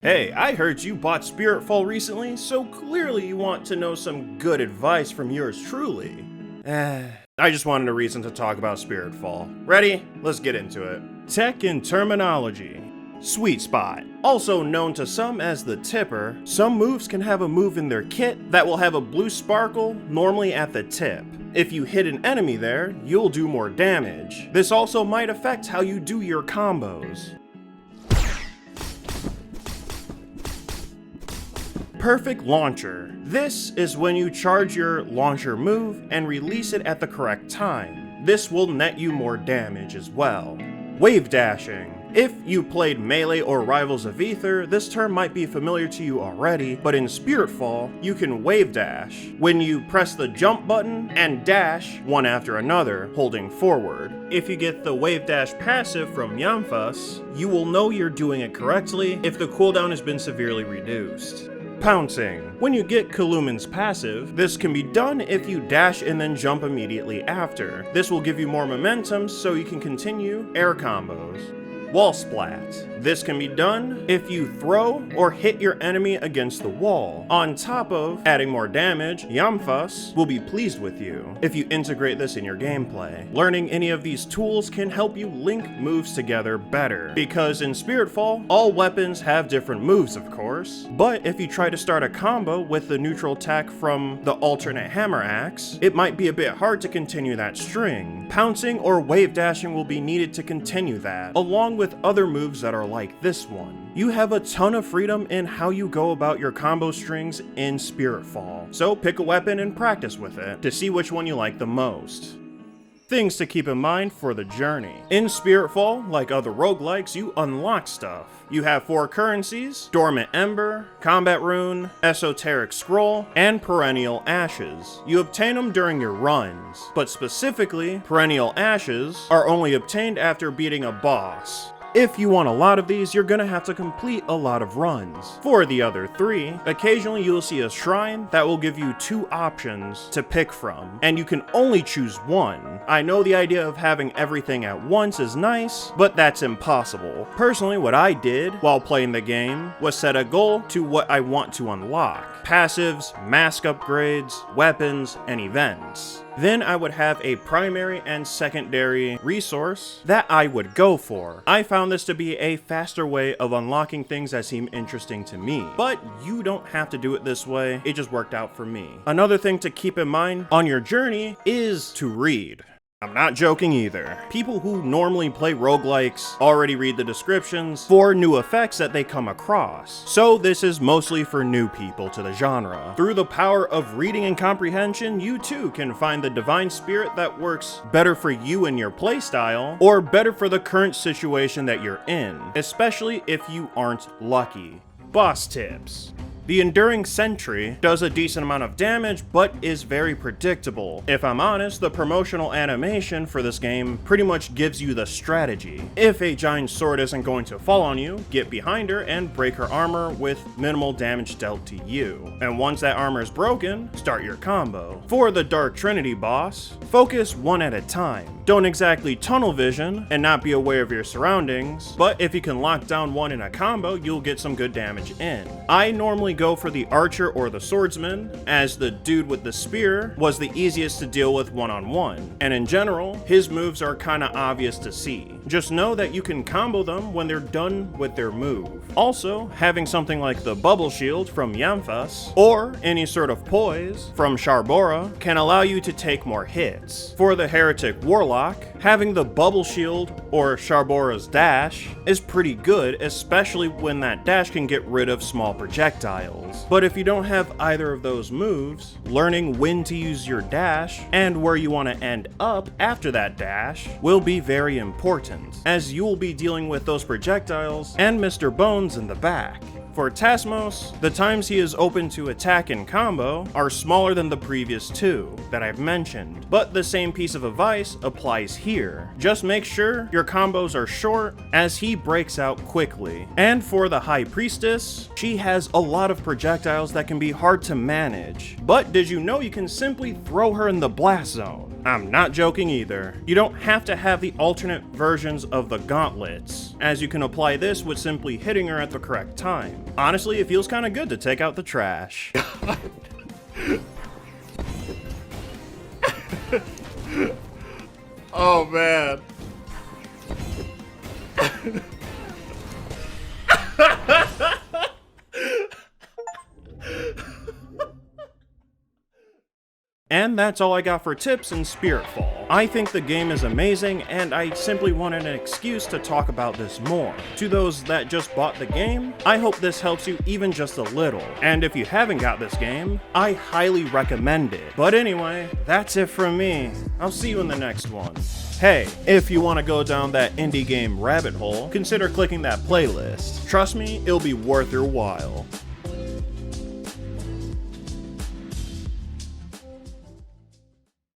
Hey, I heard you bought Spiritfall recently, so clearly you want to know some good advice from yours truly. I just wanted a reason to talk about Spiritfall. Ready? Let's get into it. Tech and terminology. Sweet spot. Also known to some as the tipper, some moves can have a move in their kit that will have a blue sparkle, normally at the tip. If you hit an enemy there, you'll do more damage. This also might affect how you do your combos. Perfect launcher. This is when you charge your launcher move and release it at the correct time. This will net you more damage as well. Wave dashing. If you played Melee or Rivals of Aether, this term might be familiar to you already, but in Spiritfall, you can wave dash when you press the jump button and dash one after another, holding forward. If you get the wave dash passive from Yamfas, you will know you're doing it correctly if the cooldown has been severely reduced. Pouncing. When you get Kaluman's passive, this can be done if you dash and then jump immediately after. This will give you more momentum so you can continue air combos. Wall splat. This can be done if you throw or hit your enemy against the wall. On top of adding more damage, Yamfas will be pleased with you if you integrate this in your gameplay. Learning any of these tools can help you link moves together better, because in Spiritfall, all weapons have different moves of course, but if you try to start a combo with the neutral attack from the alternate hammer axe, it might be a bit hard to continue that string. Pouncing or wave dashing will be needed to continue that, along with other moves that are like this one. You have a ton of freedom in how you go about your combo strings in Spiritfall, so pick a weapon and practice with it to see which one you like the most. Things to keep in mind for the journey. In Spiritfall, like other roguelikes, you unlock stuff. You have 4 currencies: Dormant Ember, Combat Rune, Esoteric Scroll, and Perennial Ashes. You obtain them during your runs, but specifically, Perennial Ashes are only obtained after beating a boss. If you want a lot of these, you're gonna have to complete a lot of runs. For the other 3, occasionally you'll see a shrine that will give you 2 options to pick from, and you can only choose one. I know the idea of having everything at once is nice, but that's impossible. Personally, what I did while playing the game was set a goal to what I want to unlock: passives, mask upgrades, weapons, and events. Then I would have a primary and secondary resource that I would go for. I found this to be a faster way of unlocking things that seem interesting to me, but you don't have to do it this way, it just worked out for me. Another thing to keep in mind on your journey is to read. I'm not joking either. People who normally play roguelikes already read the descriptions for new effects that they come across, so this is mostly for new people to the genre. Through the power of reading and comprehension, you too can find the divine spirit that works better for you and your playstyle, or better for the current situation that you're in, especially if you aren't lucky. Boss tips. The Enduring Sentry does a decent amount of damage, but is very predictable. If I'm honest, the promotional animation for this game pretty much gives you the strategy. If a giant sword isn't going to fall on you, get behind her and break her armor with minimal damage dealt to you. And once that armor is broken, start your combo. For the Dark Trinity boss, focus one at a time. Don't exactly tunnel vision and not be aware of your surroundings, but if you can lock down one in a combo, you'll get some good damage in. I normally go for the archer or the swordsman, as the dude with the spear was the easiest to deal with one-on-one, and in general, his moves are kinda obvious to see. Just know that you can combo them when they're done with their move. Also, having something like the bubble shield from Yamfas, or any sort of poise from Sharbora, can allow you to take more hits. For the heretic warlock, having the bubble shield or Sharbora's dash is pretty good, especially when that dash can get rid of small projectiles. But if you don't have either of those moves, learning when to use your dash and where you want to end up after that dash will be very important, as you'll be dealing with those projectiles and Mr. Bones in the back. For Tasmos, the times he is open to attack and combo are smaller than the previous 2 that I've mentioned, but the same piece of advice applies here. Just make sure your combos are short, as he breaks out quickly. And for the High Priestess, she has a lot of projectiles that can be hard to manage, but did you know you can simply throw her in the blast zone? I'm not joking either. You don't have to have the alternate versions of the gauntlets, as you can apply this with simply hitting her at the correct time. Honestly, it feels kinda good to take out the trash. Oh man. And that's all I got for tips in Spiritfall. I think the game is amazing, and I simply wanted an excuse to talk about this more. To those that just bought the game, I hope this helps you even just a little. And if you haven't got this game, I highly recommend it. But anyway, that's it from me. I'll see you in the next one. Hey, if you want to go down that indie game rabbit hole, consider clicking that playlist. Trust me, it'll be worth your while.